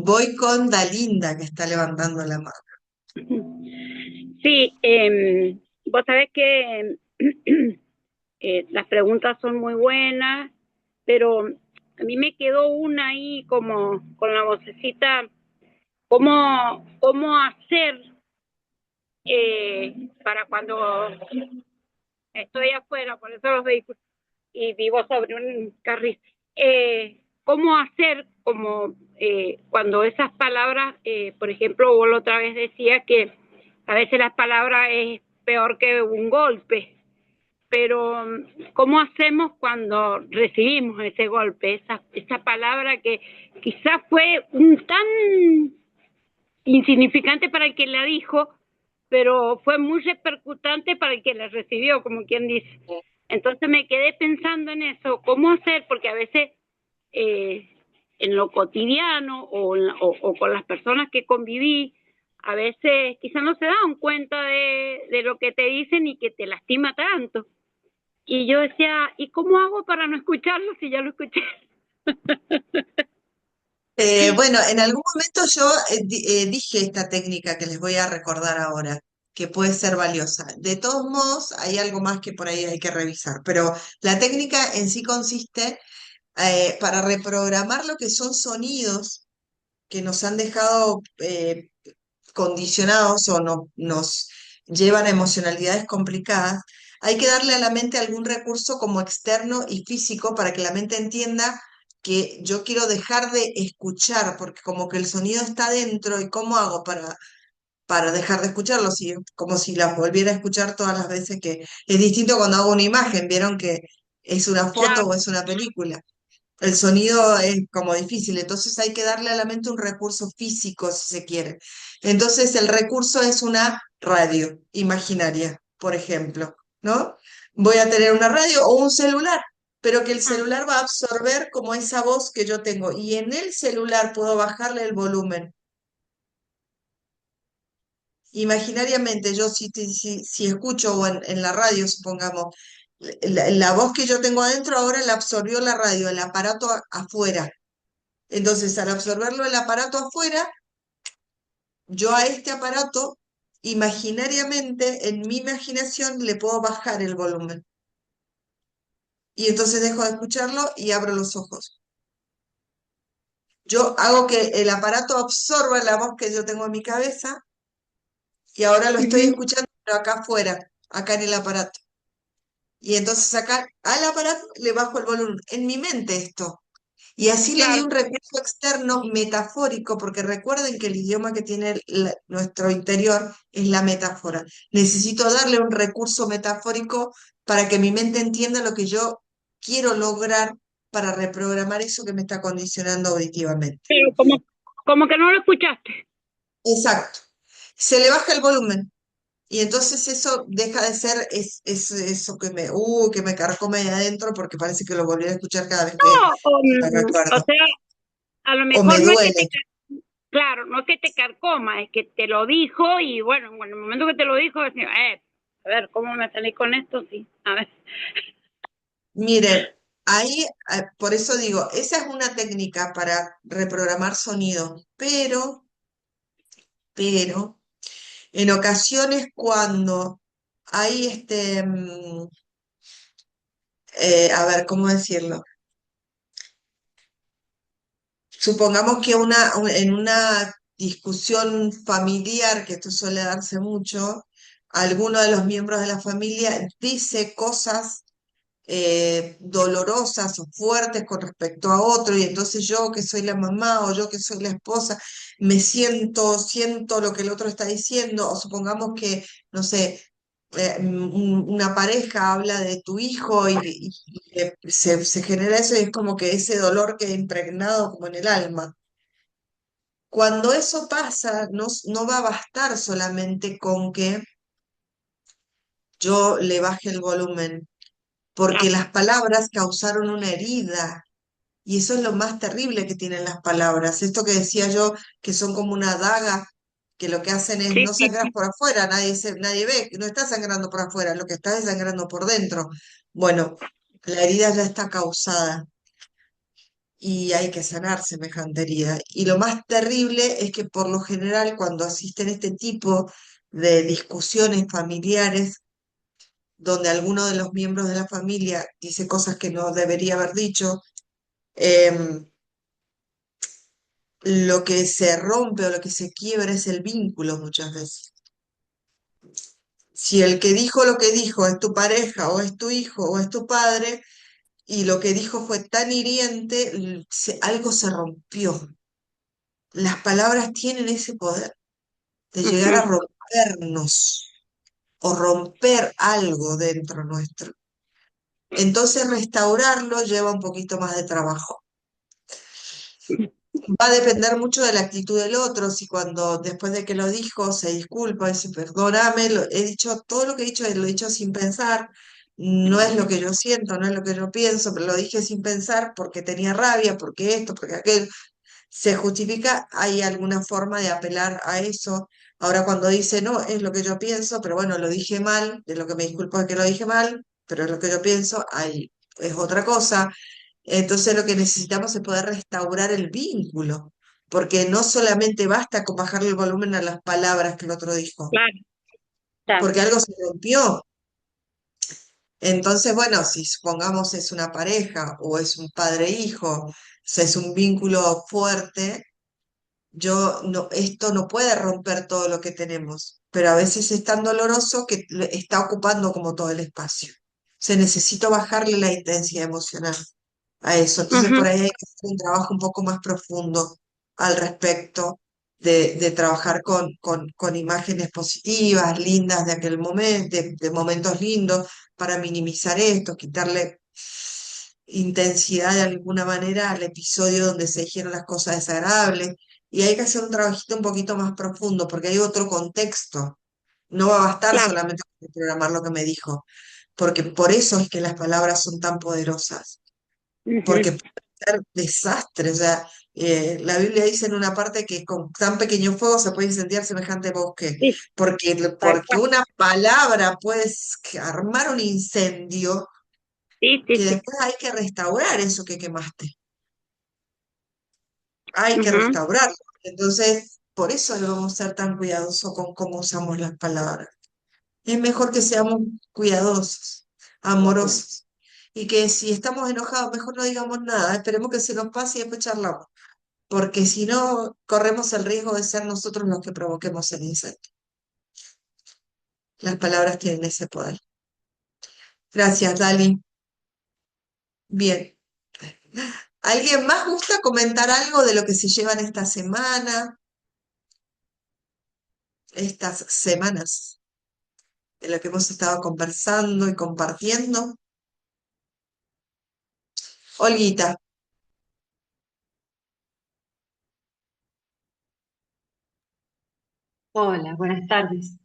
voy con Dalinda, que está levantando la mano. Sí, vos sabés que las preguntas son muy buenas, pero a mí me quedó una ahí como con la vocecita, cómo hacer para cuando estoy afuera, por eso los vehículos, y vivo sobre un carril, cómo hacer como cuando esas palabras, por ejemplo, vos la otra vez decía que a veces las palabras es peor que un golpe, pero ¿cómo hacemos cuando recibimos ese golpe, esa palabra que quizás fue tan insignificante para el que la dijo, pero fue muy repercutante para el que la recibió, como quien dice. Entonces me quedé pensando en eso, cómo hacer, porque a veces en lo cotidiano o con las personas que conviví, a veces quizás no se dan cuenta de lo que te dicen y que te lastima tanto. Y yo decía, ¿y cómo hago para no escucharlo si ya lo escuché? Bueno, en algún momento yo dije esta técnica que les voy a recordar ahora, que puede ser valiosa. De todos modos, hay algo más que por ahí hay que revisar, pero la técnica en sí consiste para reprogramar lo que son sonidos que nos han dejado condicionados o nos llevan a emocionalidades complicadas. Hay que darle a la mente algún recurso como externo y físico para que la mente entienda que yo quiero dejar de escuchar, porque como que el sonido está dentro, ¿y cómo hago para dejar de escucharlo? Si, como si las volviera a escuchar todas las veces que... Es distinto cuando hago una imagen, vieron que es una foto Claro, o es una película. El sonido es como difícil, entonces hay que darle a la mente un recurso físico, si se quiere. Entonces el recurso es una radio imaginaria, por ejemplo, ¿no? Voy a tener una radio o un celular, pero que el celular va a absorber como esa voz que yo tengo y en el celular puedo bajarle el volumen. Imaginariamente, yo si escucho o en la radio, supongamos, la voz que yo tengo adentro ahora la absorbió la radio, el aparato afuera. Entonces, al absorberlo el aparato afuera, yo a este aparato, imaginariamente, en mi imaginación, le puedo bajar el volumen. Y entonces dejo de escucharlo y abro los ojos. Yo hago que el aparato absorba la voz que yo tengo en mi cabeza y ahora lo estoy uh-huh, escuchando, pero acá afuera, acá en el aparato. Y entonces acá al aparato le bajo el volumen. En mi mente esto. Y así le di claro. un recurso externo metafórico, porque recuerden que el idioma que tiene nuestro interior es la metáfora. Necesito darle un recurso metafórico para que mi mente entienda lo que yo quiero lograr para reprogramar eso que me está condicionando auditivamente. Pero como que no lo escuchaste. Exacto. Se le baja el volumen. Y entonces eso deja de ser eso que me carcome de adentro porque parece que lo volví a escuchar cada vez que No, me o recuerdo. sea, a lo O me mejor no es que duele. te, claro, no es que te carcoma, es que te lo dijo y bueno, en el momento que te lo dijo, decía, a ver, ¿cómo me salí con esto? Sí, a ver. Miren, ahí, por eso digo, esa es una técnica para reprogramar sonido, pero, en ocasiones cuando hay a ver, ¿cómo decirlo? Supongamos que en una discusión familiar, que esto suele darse mucho, alguno de los miembros de la familia dice cosas dolorosas o fuertes con respecto a otro, y entonces yo que soy la mamá o yo que soy la esposa, siento lo que el otro está diciendo, o supongamos que, no sé, una pareja habla de tu hijo y se genera eso y es como que ese dolor queda impregnado como en el alma. Cuando eso pasa, no va a bastar solamente con que yo le baje el volumen, porque las palabras causaron una herida. Y eso es lo más terrible que tienen las palabras. Esto que decía yo, que son como una daga, que lo que hacen es Sí, no sí, sangrar sí, por afuera, nadie ve, no está sangrando por afuera, lo que está es sangrando por dentro. Bueno, la herida ya está causada y hay que sanar semejante herida. Y lo más terrible es que por lo general cuando asisten este tipo de discusiones familiares, donde alguno de los miembros de la familia dice cosas que no debería haber dicho, em, lo que se rompe o lo que se quiebra es el vínculo muchas veces. Si el que dijo lo que dijo es tu pareja o es tu hijo o es tu padre y lo que dijo fue tan hiriente, algo se rompió. Las palabras tienen ese poder de llegar a uh-huh. rompernos o romper algo dentro nuestro. Entonces restaurarlo lleva un poquito más de trabajo. va a depender mucho de la actitud del otro, si cuando después de que lo dijo se disculpa, dice, perdóname, he dicho, todo lo que he dicho lo he dicho sin pensar, no es lo que yo siento, no es lo que yo pienso, pero lo dije sin pensar porque tenía rabia, porque esto, porque aquello, se justifica, hay alguna forma de apelar a eso. Ahora cuando dice, no, es lo que yo pienso, pero bueno, lo dije mal, de lo que me disculpo es que lo dije mal, pero es lo que yo pienso, ahí es otra cosa. Entonces lo que necesitamos es poder restaurar el vínculo, porque no solamente basta con bajarle el volumen a las palabras que el otro dijo, Claro, claro. porque algo se rompió. Entonces, bueno, si supongamos es una pareja o es un padre-hijo, o sea, es un vínculo fuerte, yo no, esto no puede romper todo lo que tenemos, pero a veces es tan doloroso que está ocupando como todo el espacio. Se necesita bajarle la intensidad emocional a eso. Entonces Ujú. por ahí hay que hacer un trabajo un poco más profundo al respecto de trabajar con imágenes positivas, lindas de aquel momento, de momentos lindos, para minimizar esto, quitarle intensidad de alguna manera al episodio donde se dijeron las cosas desagradables. Y hay que hacer un trabajito un poquito más profundo, porque hay otro contexto. No va a bastar Claro. solamente con programar lo que me dijo, porque por eso es que las palabras son tan poderosas, Ujú. porque pueden ser desastres. O sea, la Biblia dice en una parte que con tan pequeño fuego se puede incendiar semejante bosque, Sí, tal porque cual. una palabra puede armar un incendio Sí, que sí, sí. después hay que restaurar eso que quemaste. Hay que Ujú. restaurarlo. Entonces, por eso debemos ser tan cuidadosos con cómo usamos las palabras. Es mejor que seamos cuidadosos, amorosos. Y que si estamos enojados, mejor no digamos nada, esperemos que se nos pase y después charlamos. Porque si no, corremos el riesgo de ser nosotros los que provoquemos el incendio. Las palabras tienen ese poder. Gracias, Dali. Bien. ¿Alguien más gusta comentar algo de lo que se llevan esta semana, estas semanas, de lo que hemos estado conversando y compartiendo? Olguita. Hola, buenas tardes.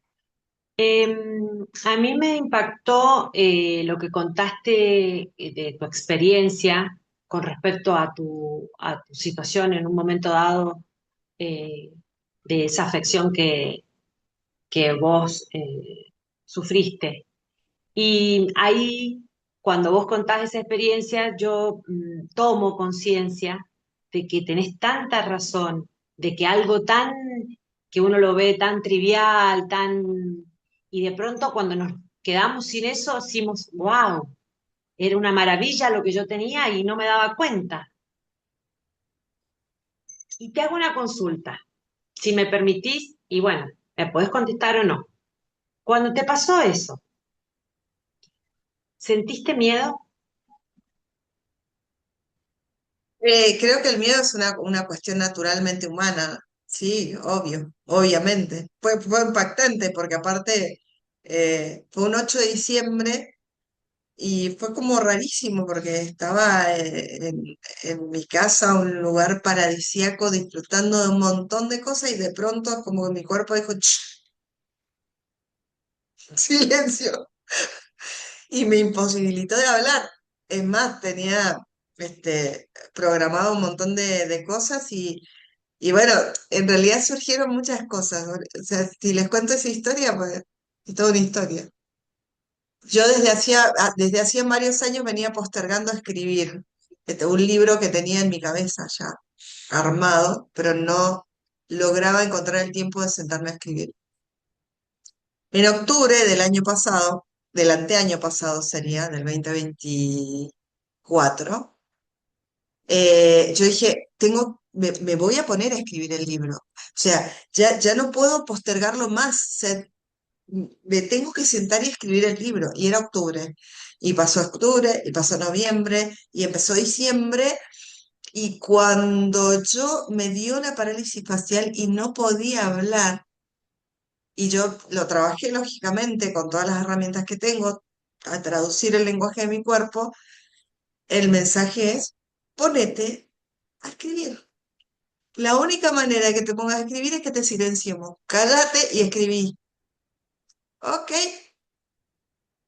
A mí me impactó lo que contaste de tu experiencia con respecto a tu situación en un momento dado, eh, de esa afección que vos sufriste. Y ahí, cuando vos contás esa experiencia, yo tomo conciencia de que tenés tanta razón, de que algo tan, que uno lo ve tan trivial, tan, y de pronto cuando nos quedamos sin eso, decimos, wow, era una maravilla lo que yo tenía y no me daba cuenta. Y te hago una consulta, si me permitís, y bueno, me podés contestar o no. Cuando te pasó eso, ¿sentiste miedo? Creo que el miedo es una cuestión naturalmente humana, sí, obvio, obviamente. Fue impactante porque aparte fue un 8 de diciembre y fue como rarísimo porque estaba en mi casa, un lugar paradisíaco, disfrutando de un montón de cosas y de pronto como que mi cuerpo dijo, "Ch, silencio", y me imposibilitó de hablar. Es más, tenía programado un montón de cosas y bueno, en realidad surgieron muchas cosas. O sea, si les cuento esa historia, pues es toda una historia. Yo desde hacía varios años venía postergando escribir un libro que tenía en mi cabeza ya armado, pero no lograba encontrar el tiempo de sentarme a escribir. En octubre del año pasado, del anteaño pasado sería, del 2024, yo dije, me voy a poner a escribir el libro. O sea, ya no puedo postergarlo más. O sea, me tengo que sentar y escribir el libro. Y era octubre. Y pasó octubre, y pasó noviembre, y empezó diciembre. Y cuando yo me dio una parálisis facial y no podía hablar, y yo lo trabajé lógicamente con todas las herramientas que tengo a traducir el lenguaje de mi cuerpo, el mensaje es, ponete a escribir. La única manera de que te pongas a escribir es que te silenciemos. Cállate y escribí. Ok.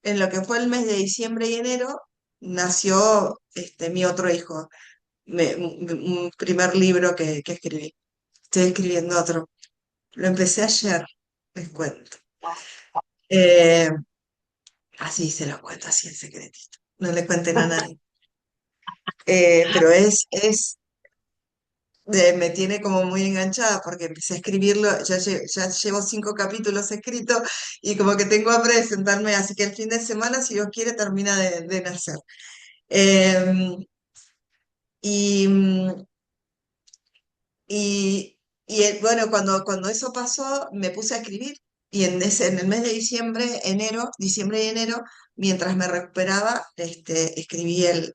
En lo que fue el mes de diciembre y enero, nació mi otro hijo, un primer libro que escribí. Estoy escribiendo otro. Lo empecé ayer, les cuento. Eh, Así se lo cuento, así en secretito. No le cuenten a nadie. Pero me tiene como muy enganchada porque empecé a escribirlo, ya llevo 5 capítulos escritos y como que tengo hambre de sentarme, así que el fin de semana, si Dios quiere, termina de nacer. Eh, y, mm, bueno, cuando eso pasó, me puse a escribir y en el mes de diciembre y enero, mientras me recuperaba, escribí el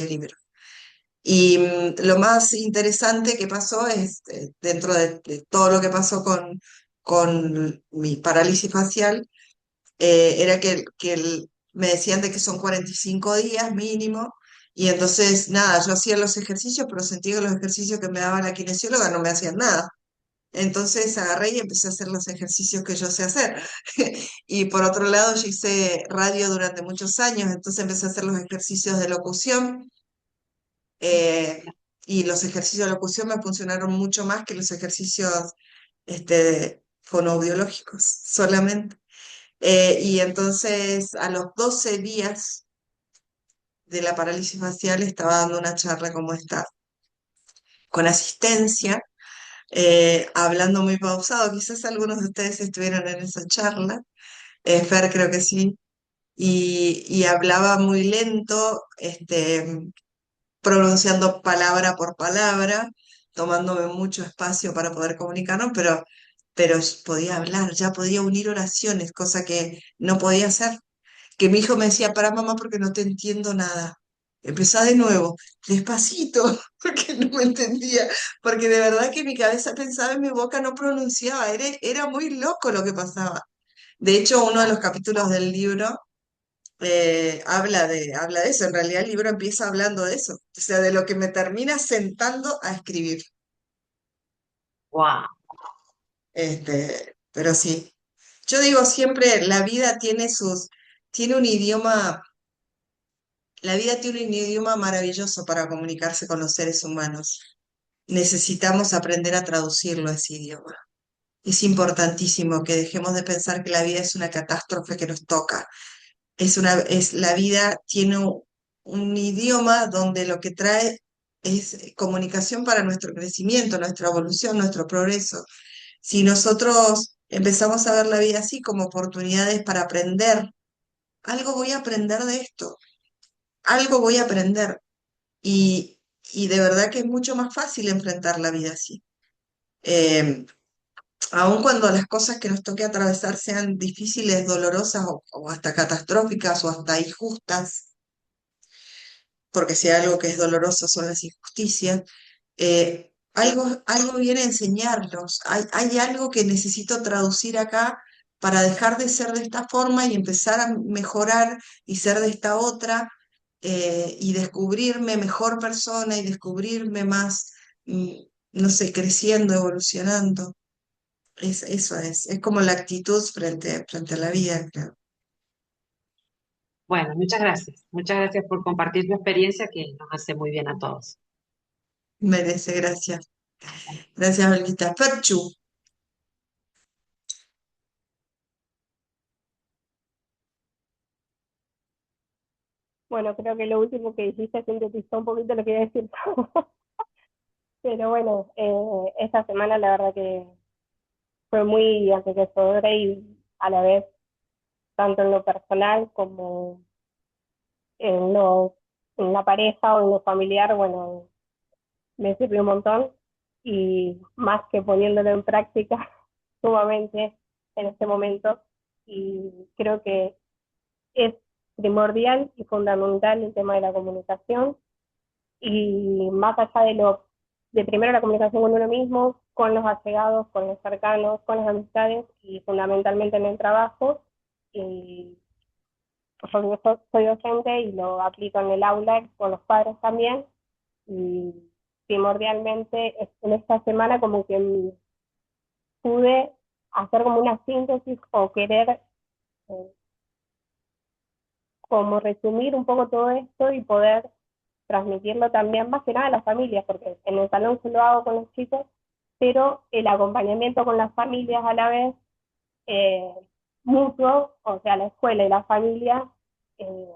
libro. Y lo más interesante que pasó es, dentro de todo lo que pasó con mi parálisis facial, era me decían de que son 45 días mínimo, y entonces, nada, yo hacía los ejercicios, pero sentía que los ejercicios que me daba la kinesióloga no me hacían nada. Entonces agarré y empecé a hacer los ejercicios que yo sé hacer. Y por otro lado, yo hice radio durante muchos años, entonces empecé a hacer los ejercicios de locución. eh, y los ejercicios de locución me funcionaron mucho más que los ejercicios fonoaudiológicos solamente. Y entonces a los 12 días de la parálisis facial estaba dando una charla como esta, con asistencia, hablando muy pausado. Quizás algunos de ustedes estuvieron en esa charla, Fer creo que sí, y hablaba muy lento, pronunciando palabra por palabra, tomándome mucho espacio para poder comunicarnos, pero podía hablar, ya podía unir oraciones, cosa que no podía hacer. Que mi hijo me decía, para mamá, porque no te entiendo nada. Empezá de nuevo, despacito, porque no me entendía, porque de verdad que mi cabeza pensaba y mi boca no pronunciaba, era muy loco lo que pasaba. De hecho, uno de los capítulos del libro habla de eso. En realidad el libro empieza hablando de eso, o sea, de lo que me termina sentando a escribir. Wow. Pero sí, yo digo siempre, tiene un idioma, la vida tiene un idioma maravilloso para comunicarse con los seres humanos. Necesitamos aprender a traducirlo a ese idioma. Es importantísimo que dejemos de pensar que la vida es una catástrofe que nos toca. La vida tiene un idioma donde lo que trae es comunicación para nuestro crecimiento, nuestra evolución, nuestro progreso. Si nosotros empezamos a ver la vida así como oportunidades para aprender, algo voy a aprender de esto, algo voy a aprender. Y de verdad que es mucho más fácil enfrentar la vida así. Eh, Aun cuando las cosas que nos toque atravesar sean difíciles, dolorosas o hasta catastróficas o hasta injustas, porque si hay algo que es doloroso son las injusticias, algo viene a enseñarnos. Hay algo que necesito traducir acá para dejar de ser de esta forma y empezar a mejorar y ser de esta otra, y descubrirme mejor persona y descubrirme más, mm, no sé, creciendo, evolucionando. Eso es como la actitud frente a la vida, creo. Bueno, muchas gracias. Muchas gracias por compartir tu experiencia que nos hace muy bien a todos. Merece, gracias. Gracias, Olguita. Ferchu. Bueno, creo que lo último que dijiste sintetizó un poquito lo que iba a decir. Pero bueno, esta semana la verdad que fue muy enriquecedora y a la vez, tanto en lo personal como en en la pareja o en lo familiar, bueno, me sirvió un montón y más que poniéndolo en práctica sumamente en este momento. Y creo que es primordial y fundamental el tema de la comunicación y más allá de primero la comunicación con uno mismo, con los allegados, con los cercanos, con las amistades y fundamentalmente en el trabajo. Y yo soy docente y lo aplico en el aula con los padres también. Y primordialmente en esta semana como que pude hacer como una síntesis o querer eh, como resumir un poco todo esto y poder transmitirlo también más que nada a las familias, porque en el salón se lo hago con los chicos, pero el acompañamiento con las familias a la vez, eh, mutuo, o sea, la escuela y la familia, eh,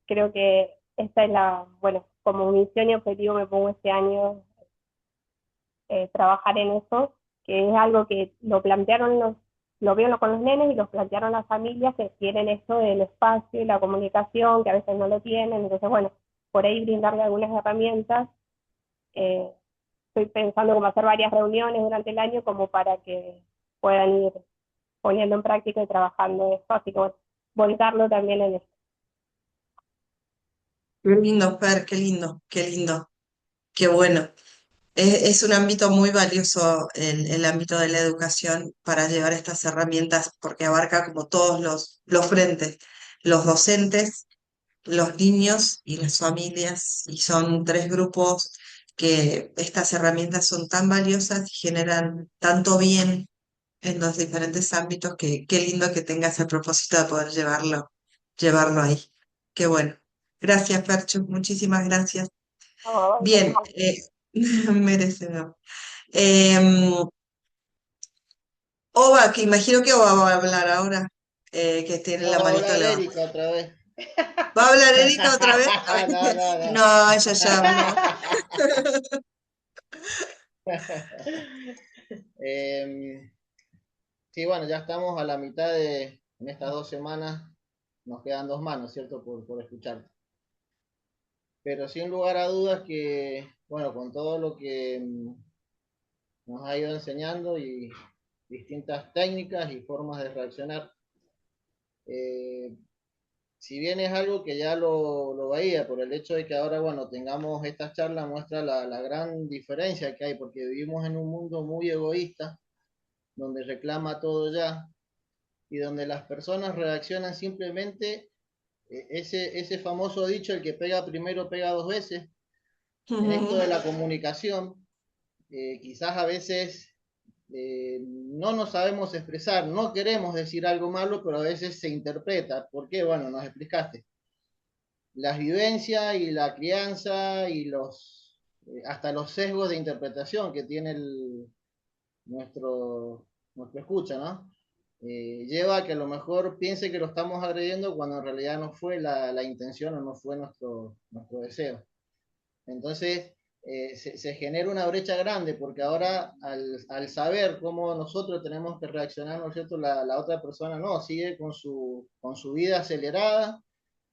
creo que esta es la, bueno, como misión y objetivo me pongo este año, trabajar en eso, que es algo que lo plantearon lo veo con los nenes y lo plantearon las familias que quieren esto del espacio y la comunicación, que a veces no lo tienen, entonces bueno, por ahí brindarle algunas herramientas. eh, Estoy pensando cómo hacer varias reuniones durante el año como para que puedan ir poniendo en práctica y trabajando esto, así que bueno, volcarlo también en esto. Qué lindo, Fer, qué lindo, qué bueno. Es un ámbito muy valioso el ámbito de la educación para llevar estas herramientas porque abarca como todos los frentes, los docentes, los niños y las familias, y son tres grupos que estas herramientas son tan valiosas y generan tanto bien en los diferentes ámbitos que qué lindo que tengas el propósito de poder llevarlo ahí. Qué bueno. Gracias, Percho, muchísimas gracias. Oh, Bien, merecedor. Em, Oba, que imagino que Oba va a hablar ahora, que tiene No, la va a manito hablar levantada. Erika otra vez. ¿Va a hablar Erika otra vez? No, no, no. No, ella ya habló. Em, sí, bueno, ya estamos a la mitad en estas 2 semanas, nos quedan 2 manos, ¿cierto? Por escucharte. Pero sin lugar a dudas que, bueno, con todo lo que nos ha ido enseñando y distintas técnicas y formas de reaccionar, eh, si bien es algo que ya lo veía, por el hecho de que ahora, bueno, tengamos esta charla, muestra la gran diferencia que hay, porque vivimos en un mundo muy egoísta, donde reclama todo ya, y donde las personas reaccionan simplemente, ese famoso dicho, el que pega primero pega 2 veces, en esto de Ujú. la comunicación, quizás a veces no nos sabemos expresar, no queremos decir algo malo, pero a veces se interpreta. ¿Por qué? Bueno, nos explicaste las vivencias y la crianza y hasta los sesgos de interpretación que tiene nuestro escucha, ¿no? Lleva a que a lo mejor piense que lo estamos agrediendo cuando en realidad no fue la intención o no fue nuestro deseo. Entonces, se genera una brecha grande porque ahora al saber cómo nosotros tenemos que reaccionar, ¿no es cierto? La otra persona no, sigue con su vida acelerada,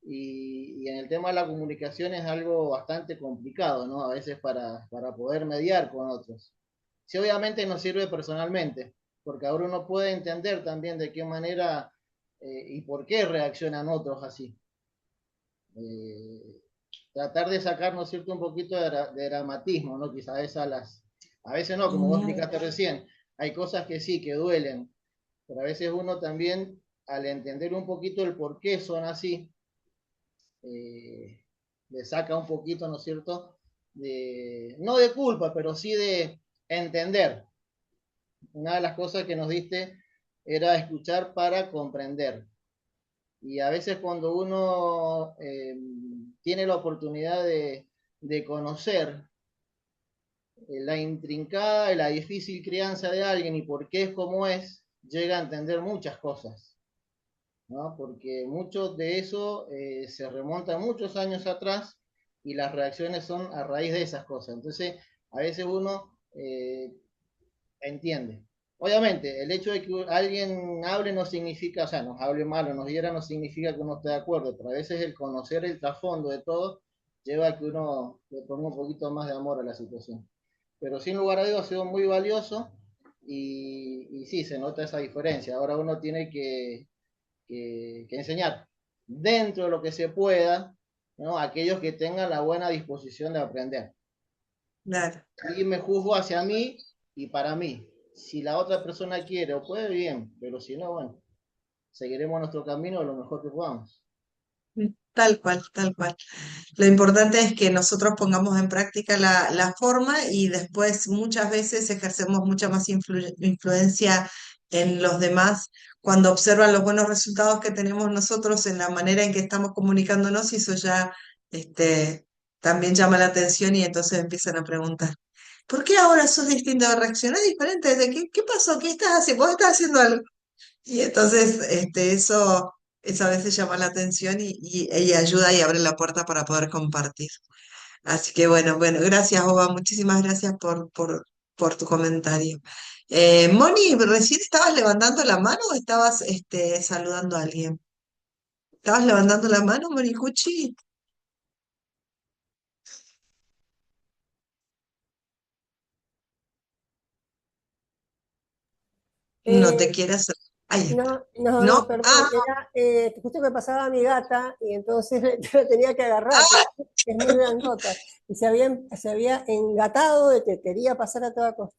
y en el tema de la comunicación es algo bastante complicado, ¿no? A veces para poder mediar con otros. Sí, obviamente nos sirve personalmente, porque ahora uno puede entender también de qué manera y por qué reaccionan otros así. Eh, Tratar de sacar, ¿no es cierto?, un poquito de dramatismo, ¿no? Quizás a veces no, como vos Ujú. explicaste recién, hay cosas que sí, que duelen, pero a veces uno también, al entender un poquito el por qué son así, eh, le saca un poquito, ¿no es cierto?, no de culpa, pero sí de entender. Una de las cosas que nos diste era escuchar para comprender. Y a veces cuando uno tiene la oportunidad de conocer la intrincada y la difícil crianza de alguien y por qué es como es, llega a entender muchas cosas, ¿no? Porque mucho de eso se remonta muchos años atrás y las reacciones son a raíz de esas cosas. Entonces, a veces uno entiende. Obviamente, el hecho de que alguien hable no significa, o sea, nos hable mal o nos hiera no significa que uno esté de acuerdo, pero a veces el conocer el trasfondo de todo lleva a que uno le ponga un poquito más de amor a la situación. Pero sin lugar a dudas ha sido muy valioso y sí, se nota esa diferencia. Ahora uno tiene que enseñar dentro de lo que se pueda, ¿no? Aquellos que tengan la buena disposición de aprender. Claro. Y me juzgo hacia mí y para mí. Si la otra persona quiere o puede, bien, pero si no, bueno, seguiremos nuestro camino lo mejor que podamos. Tal cual, tal cual. Lo importante es que nosotros pongamos en práctica la forma y después muchas veces ejercemos mucha más influencia en los demás cuando observan los buenos resultados que tenemos nosotros en la manera en que estamos comunicándonos y eso ya este, también llama la atención y entonces empiezan a preguntar, ¿por qué ahora sos distinto? ¿Reaccionás diferente? ¿Qué pasó? ¿Qué estás haciendo? ¿Vos estás haciendo algo? Y entonces eso a veces llama la atención y ayuda y abre la puerta para poder compartir. Así que bueno, gracias, Oba, muchísimas gracias por tu comentario. Moni, ¿recién estabas levantando la mano o estabas saludando a alguien? ¿Estabas levantando la mano, Moni Cuchi? No te Eh, quieras. Ahí está. no, ¿No? perdón, era justo que pasaba mi gata y entonces la tenía que agarrar, porque es muy grandota y se había engatado de que quería pasar a toda costa.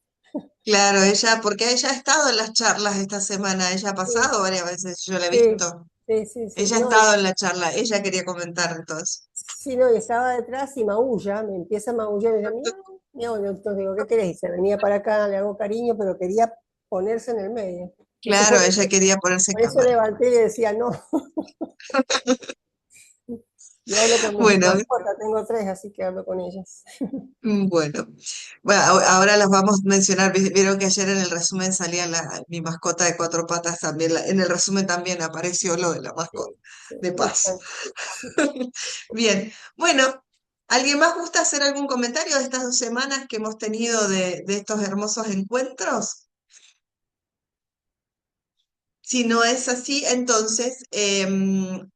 Claro, porque ella ha estado en las charlas esta semana, ella ha Sí, pasado varias veces, yo la he sí, visto. sí, sí, sí, Ella ha no, estado en la charla, ella quería comentar entonces. sí, no, y estaba detrás y maulla, me empieza a maullar, y me dice, miau, miau, entonces digo, ¿qué querés? Y se venía para acá, le hago cariño, pero quería ponerse en el medio. Entonces Claro, ella quería ponerse en por eso cámara. levanté y le decía, no, yo hablo con mis Bueno, mascotas, tengo tres, así que hablo con ellas. bueno. Bueno, ahora las vamos a mencionar. Vieron que ayer en el resumen salía mi mascota de cuatro patas también. En el resumen también apareció lo de la mascota Sí, sí, de muy Paz. tranquilo. Bien, bueno, ¿alguien más gusta hacer algún comentario de estas 2 semanas que hemos tenido de estos hermosos encuentros? Si no es así, entonces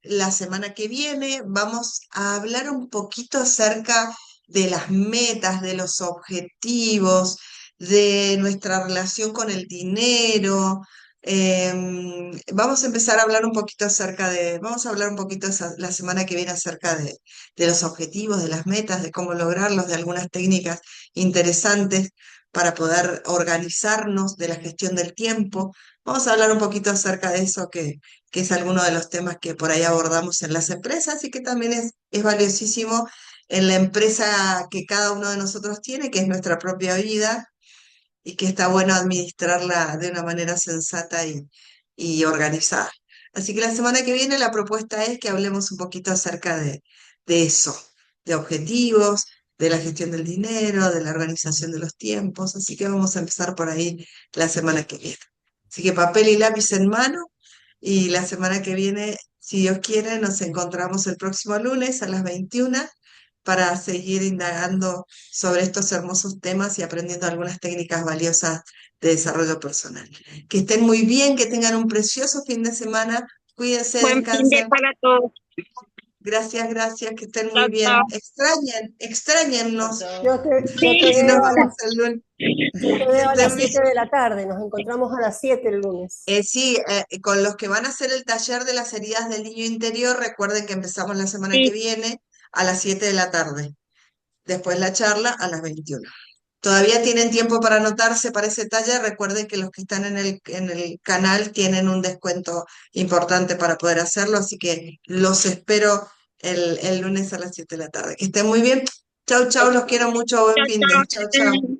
la semana que viene vamos a hablar un poquito acerca de las metas, de los objetivos, de nuestra relación con el dinero. Vamos a empezar a hablar un poquito vamos a hablar un poquito la semana que viene acerca de los objetivos, de las metas, de cómo lograrlos, de algunas técnicas interesantes para poder organizarnos, de la gestión del tiempo. Vamos a hablar un poquito acerca de eso, que es alguno de los temas que por ahí abordamos en las empresas y que también es valiosísimo en la empresa que cada uno de nosotros tiene, que es nuestra propia vida, y que está bueno administrarla de una manera sensata y organizada. Así que la semana que viene la propuesta es que hablemos un poquito acerca de eso, de objetivos, de la gestión del dinero, de la organización de los tiempos. Así que vamos a empezar por ahí la semana que viene. Así que papel y lápiz en mano y la semana que viene, si Dios quiere, nos encontramos el próximo lunes a las 21 para seguir indagando sobre estos hermosos temas y aprendiendo algunas técnicas valiosas de desarrollo personal. Que estén muy bien, que tengan un precioso fin de semana. Cuídense, Buen fin de descansen. para todos. Gracias, que estén muy Chao, bien. chao. Extrañennos. Yo te Sí, Y nos veo a vemos las, el lunes. yo te Que veo a las estén bien. 7 de la tarde, nos encontramos a las 7 el lunes. Sí, con los que van a hacer el taller de las heridas del niño interior, recuerden que empezamos la semana que sí. viene a las 7 de la tarde. Después la charla a las 21. Todavía tienen tiempo para anotarse para ese taller. Recuerden que los que están en el canal tienen un descuento importante para poder hacerlo, así que los espero el lunes a las 7 de la tarde. Que estén muy bien. Chau, chau, los quiero mucho. Buen Chao, fin de. chao. Que Chau, estén chau. bien.